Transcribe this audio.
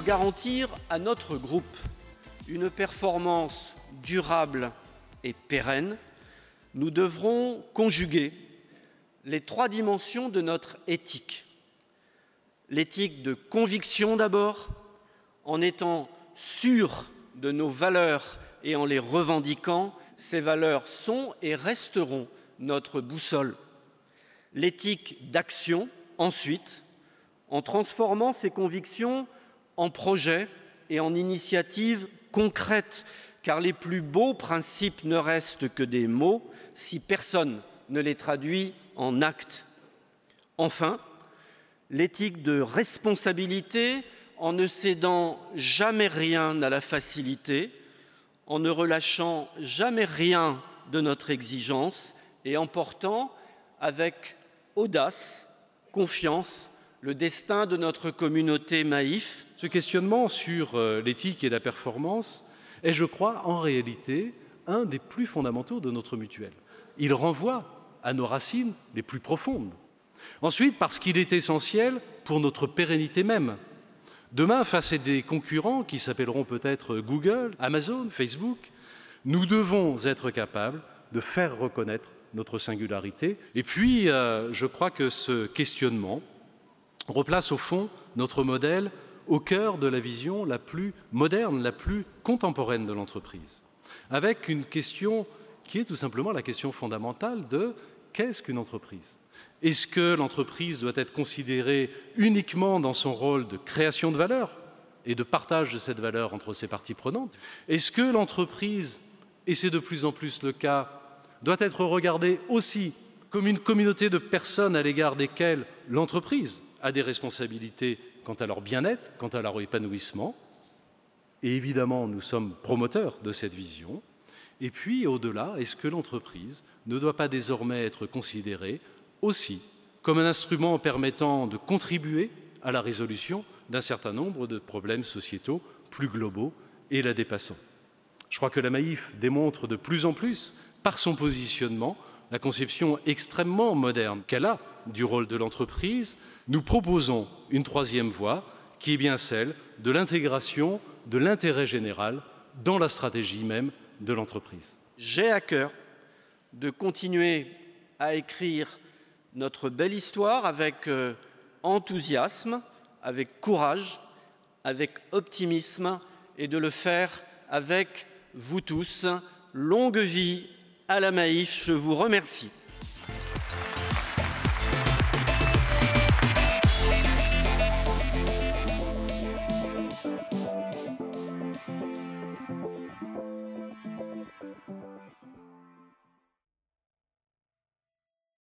garantir à notre groupe une performance durable et pérenne, nous devrons conjuguer les 3 dimensions de notre éthique. L'éthique de conviction d'abord, en étant sûr de nos valeurs et en les revendiquant, ces valeurs sont et resteront notre boussole. L'éthique d'action, ensuite, en transformant ces convictions en projets et en initiatives concrètes, car les plus beaux principes ne restent que des mots si personne ne les traduit en actes. Enfin, l'éthique de responsabilité, en ne cédant jamais rien à la facilité, en ne relâchant jamais rien de notre exigence et en portant avec audace, confiance, le destin de notre communauté Maïf. Ce questionnement sur l'éthique et la performance est, je crois, en réalité, un des plus fondamentaux de notre mutuelle. Il renvoie à nos racines les plus profondes. Ensuite, parce qu'il est essentiel pour notre pérennité même. Demain, face à des concurrents qui s'appelleront peut-être Google, Amazon, Facebook, nous devons être capables de faire reconnaître notre singularité. Et puis, je crois que ce questionnement replace au fond notre modèle au cœur de la vision la plus moderne, la plus contemporaine de l'entreprise, avec une question qui est tout simplement la question fondamentale de qu'est-ce qu'une entreprise ? Est-ce que l'entreprise doit être considérée uniquement dans son rôle de création de valeur et de partage de cette valeur entre ses parties prenantes ? Est-ce que l'entreprise, et c'est de plus en plus le cas, doit être regardée aussi comme une communauté de personnes à l'égard desquelles l'entreprise a des responsabilités quant à leur bien-être, quant à leur épanouissement. Et évidemment, nous sommes promoteurs de cette vision. Et puis, au-delà, est-ce que l'entreprise ne doit pas désormais être considérée aussi comme un instrument permettant de contribuer à la résolution d'un certain nombre de problèmes sociétaux plus globaux et la dépassant. Je crois que la Maïf démontre de plus en plus, par son positionnement, la conception extrêmement moderne qu'elle a du rôle de l'entreprise. Nous proposons une 3e voie qui est bien celle de l'intégration de l'intérêt général dans la stratégie même de l'entreprise. J'ai à cœur de continuer à écrire notre belle histoire avec enthousiasme, avec courage, avec optimisme et de le faire avec vous tous. Longue vie à la Maïf, je vous remercie.